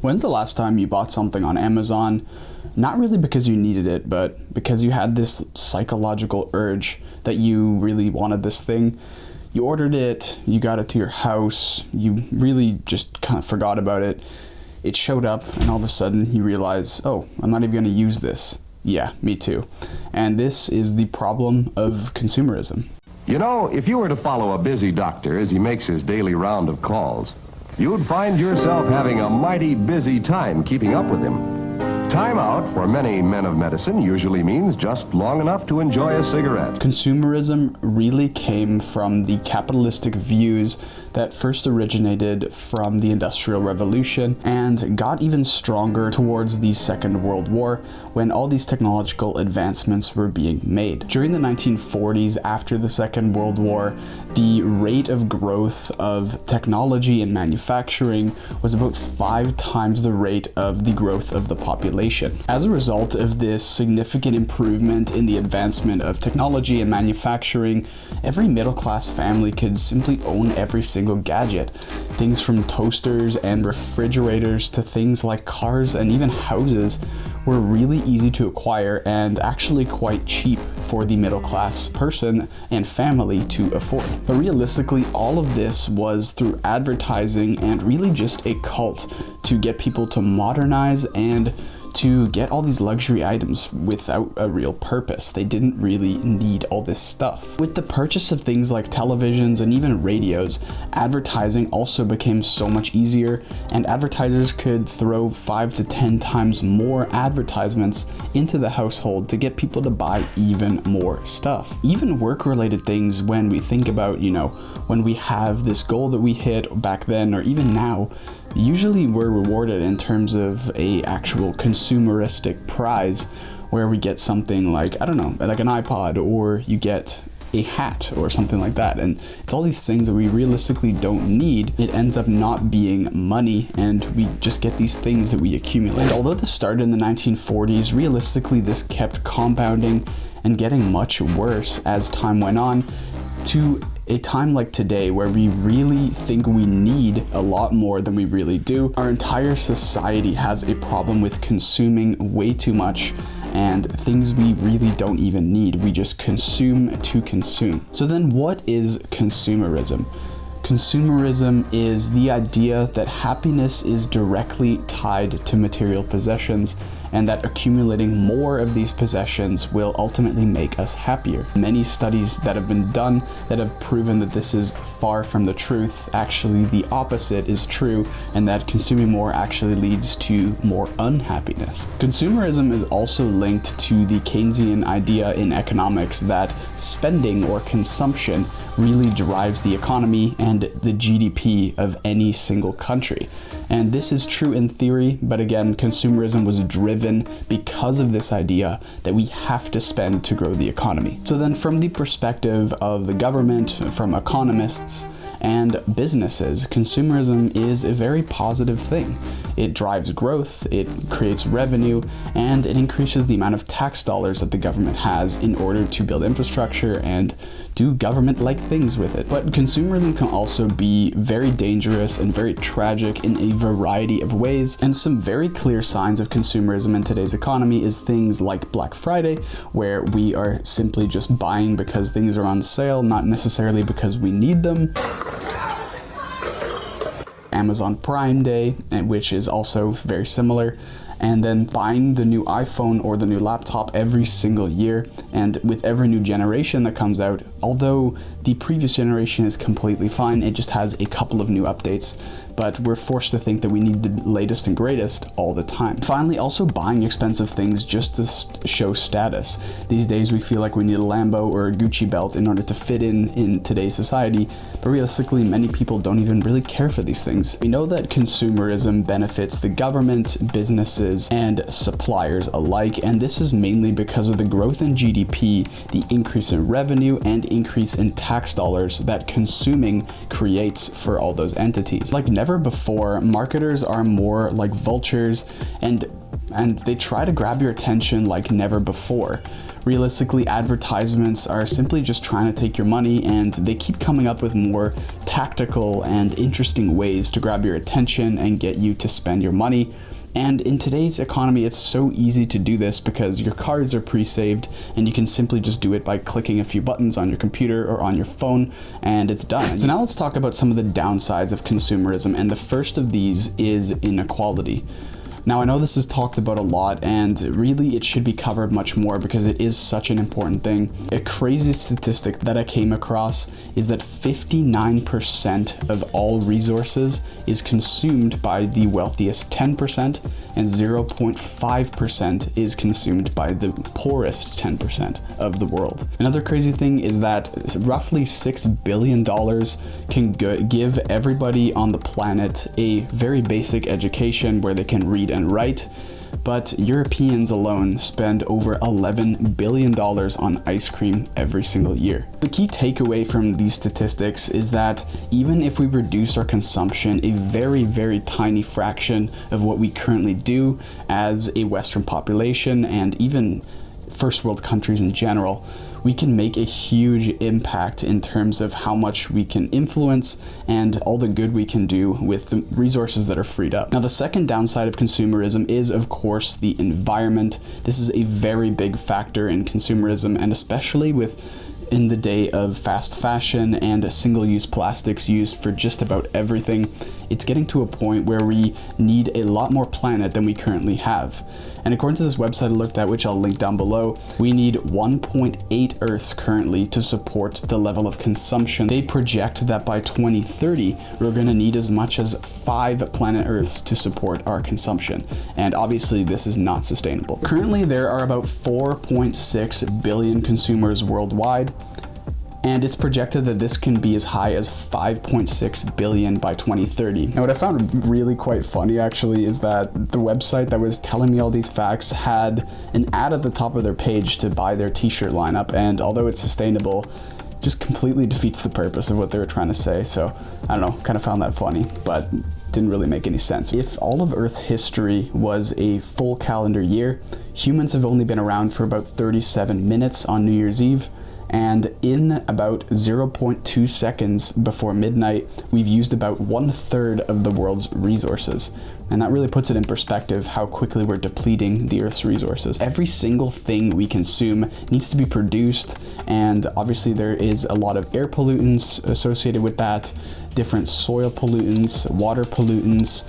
When's the last time you bought something on Amazon? Not really because you needed it, but because you had this psychological urge that you really wanted this thing. You ordered it, you got it to your house, you really just kind of forgot about it. It showed up, and all of a sudden you realize, oh, I'm not even going to use this. Yeah, me too. And this is the problem of consumerism. You know, if you were to follow a busy doctor as he makes his daily round of calls, you'd find yourself having a mighty busy time keeping up with him. Time out for many men of medicine usually means just long enough to enjoy a cigarette. Consumerism really came from the capitalistic views that first originated from the Industrial Revolution and got even stronger towards the Second World War when all these technological advancements were being made. During the 1940s, after the Second World War, the rate of growth of technology and manufacturing was about 5 times the rate of the growth of the population. As a result of this significant improvement in the advancement of technology and manufacturing, every middle-class family could simply own every single gadget. Things from toasters and refrigerators to things like cars and even houses were really easy to acquire and actually quite cheap for the middle class person and family to afford. But realistically, all of this was through advertising and really just a cult to get people to modernize and to get all these luxury items without a real purpose. They didn't really need all this stuff. With the purchase of things like televisions and even radios, advertising also became so much easier, and advertisers could throw 5 to 10 times more advertisements into the household to get people to buy even more stuff. Even work-related things, when we think about, when we have this goal that we hit back then or even now, usually we're rewarded in terms of a actual consumeristic prize where we get something like, like an iPod, or you get a hat or something like that. And it's all these things that we realistically don't need. It ends up not being money, and we just get these things that we accumulate. And although this started in the 1940s, realistically this kept compounding and getting much worse as time went on to a time like today where we really think we need a lot more than we really do. Our entire society has a problem with consuming way too much and things we really don't even need. We just consume to consume. So then what is consumerism? Consumerism is the idea that happiness is directly tied to material possessions, and that accumulating more of these possessions will ultimately make us happier. Many studies that have been done that have proven that this is far from the truth. Actually, the opposite is true, and that consuming more actually leads to more unhappiness. Consumerism is also linked to the Keynesian idea in economics that spending or consumption really drives the economy and the GDP of any single country. And this is true in theory, but again, consumerism was driven because of this idea that we have to spend to grow the economy. So then from the perspective of the government, from economists, and businesses, consumerism is a very positive thing. It drives growth, it creates revenue, and it increases the amount of tax dollars that the government has in order to build infrastructure and do government-like things with it. But consumerism can also be very dangerous and very tragic in a variety of ways, and some very clear signs of consumerism in today's economy is things like Black Friday, where we are simply just buying because things are on sale, not necessarily because we need them. Amazon Prime Day, which is also very similar, and then buying the new iPhone or the new laptop every single year. And with every new generation that comes out, although the previous generation is completely fine, it just has a couple of new updates, but we're forced to think that we need the latest and greatest all the time. Finally, also buying expensive things just to show status. These days we feel like we need a Lambo or a Gucci belt in order to fit in today's society, but realistically many people don't even really care for these things. We know that consumerism benefits the government, businesses, and suppliers alike, and this is mainly because of the growth in GDP, the increase in revenue, and increase in tax dollars that consuming creates for all those entities. Like never before, marketers are more like vultures and and they try to grab your attention like never before. Realistically, advertisements are simply just trying to take your money, and they keep coming up with more tactical and interesting ways to grab your attention and get you to spend your money. And in today's economy, it's so easy to do this because your cards are pre-saved and you can simply just do it by clicking a few buttons on your computer or on your phone, and it's done. So now let's talk about some of the downsides of consumerism, and the first of these is inequality. Now, I know this is talked about a lot, and really it should be covered much more because it is such an important thing. A crazy statistic that I came across is that 59% of all resources is consumed by the wealthiest 10%, and 0.5% is consumed by the poorest 10% of the world. Another crazy thing is that roughly $6 billion can give everybody on the planet a very basic education where they can read and write, but Europeans alone spend over $11 billion on ice cream every single year. The key takeaway from these statistics is that even if we reduce our consumption a very, very tiny fraction of what we currently do as a Western population, and even first world countries in general, we can make a huge impact in terms of how much we can influence and all the good we can do with the resources that are freed up. Now, the second downside of consumerism is, of course, the environment. This is a very big factor in consumerism, and especially in the day of fast fashion and single-use plastics used for just about everything, it's getting to a point where we need a lot more planet than we currently have. And according to this website I looked at, which I'll link down below, we need 1.8 Earths currently to support the level of consumption. They project that by 2030, we're going to need as much as 5 planet Earths to support our consumption. And obviously, this is not sustainable. Currently, there are about 4.6 billion consumers worldwide, and it's projected that this can be as high as 5.6 billion by 2030. Now, what I found really quite funny actually is that the website that was telling me all these facts had an ad at the top of their page to buy their t-shirt lineup, and although it's sustainable, just completely defeats the purpose of what they were trying to say. So I don't know, kind of found that funny, but didn't really make any sense. If all of Earth's history was a full calendar year, humans have only been around for about 37 minutes on New Year's Eve, and in about 0.2 seconds before midnight, we've used about 1/3 of the world's resources. And that really puts it in perspective how quickly we're depleting the Earth's resources. Every single thing we consume needs to be produced, and obviously there is a lot of air pollutants associated with that, different soil pollutants, water pollutants,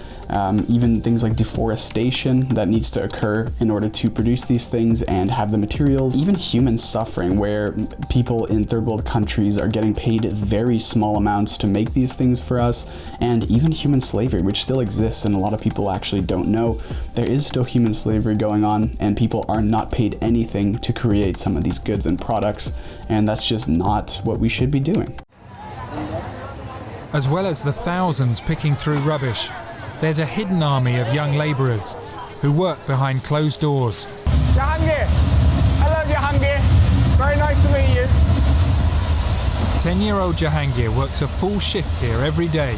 even things like deforestation that needs to occur in order to produce these things and have the materials, even human suffering, where people in third world countries are getting paid very small amounts to make these things for us, and even human slavery, which still exists and a lot of people actually don't know. There is still human slavery going on, and people are not paid anything to create some of these goods and products, and that's just not what we should be doing. As well as the thousands picking through rubbish, there's a hidden army of young labourers who work behind closed doors. Jahangir! Hello, Jahangir. Very nice to meet you. 10-year-old Jahangir works a full shift here every day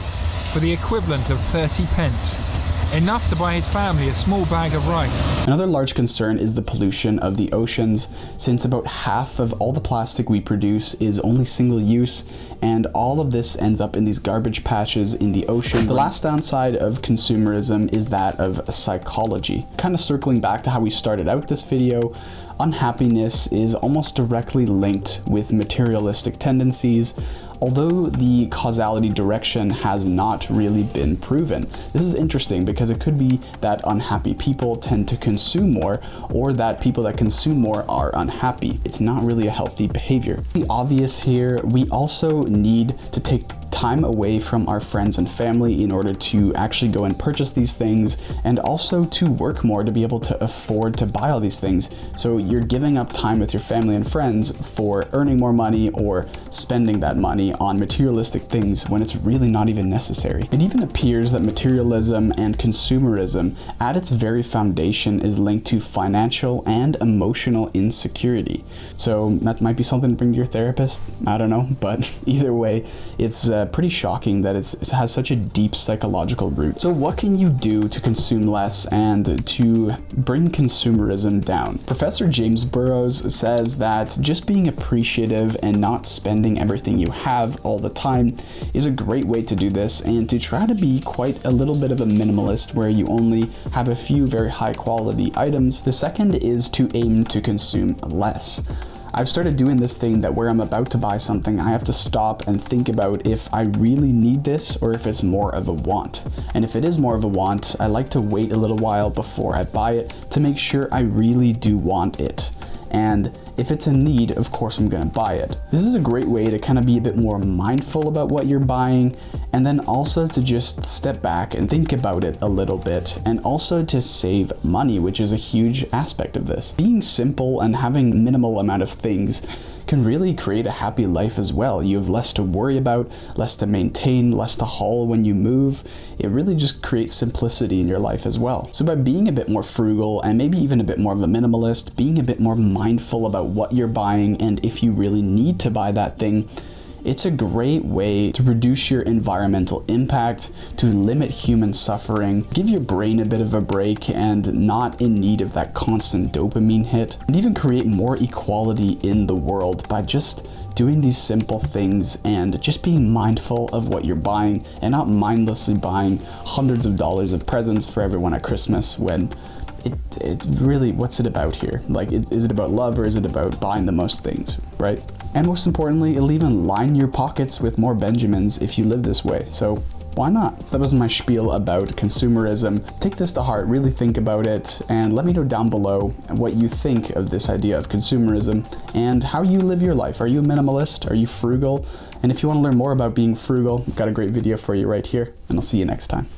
for the equivalent of 30 pence. Enough to buy his family a small bag of rice. Another large concern is the pollution of the oceans, since about half of all the plastic we produce is only single use, and all of this ends up in these garbage patches in the ocean. The last downside of consumerism is that of psychology. Kind of circling back to how we started out this video, unhappiness is almost directly linked with materialistic tendencies, although the causality direction has not really been proven. This is interesting because it could be that unhappy people tend to consume more, or that people that consume more are unhappy. It's not really a healthy behavior. The obvious here, we also need to take time away from our friends and family in order to actually go and purchase these things, and also to work more to be able to afford to buy all these things. So you're giving up time with your family and friends for earning more money or spending that money on materialistic things when it's really not even necessary. It even appears that materialism and consumerism at its very foundation is linked to financial and emotional insecurity. So that might be something to bring to your therapist, I don't know, but either way, it's pretty shocking that it has such a deep psychological root. So what can you do to consume less and to bring consumerism down? Professor James Burrows says that just being appreciative and not spending everything you have all the time is a great way to do this, and to try to be quite a little bit of a minimalist where you only have a few very high quality items. The second is to aim to consume less. I've started doing this thing that where I'm about to buy something, I have to stop and think about if I really need this or if it's more of a want. And if it is more of a want, I like to wait a little while before I buy it to make sure I really do want it. And if it's a need, of course I'm gonna buy it. This is a great way to kind of be a bit more mindful about what you're buying, and then also to just step back and think about it a little bit, and also to save money, which is a huge aspect of this. Being simple and having minimal amount of things can really create a happy life as well. You have less to worry about, less to maintain, less to haul when you move. It really just creates simplicity in your life as well. So by being a bit more frugal and maybe even a bit more of a minimalist, being a bit more mindful about what you're buying and if you really need to buy that thing, it's a great way to reduce your environmental impact, to limit human suffering, give your brain a bit of a break and not in need of that constant dopamine hit, and even create more equality in the world by just doing these simple things and just being mindful of what you're buying and not mindlessly buying hundreds of dollars of presents for everyone at Christmas when it really, what's it about here? Like, is it about love or is it about buying the most things, right? And most importantly, it'll even line your pockets with more Benjamins if you live this way. So why not? That was my spiel about consumerism. Take this to heart, really think about it, and let me know down below what you think of this idea of consumerism and how you live your life. Are you a minimalist? Are you frugal? And if you want to learn more about being frugal, I've got a great video for you right here, and I'll see you next time.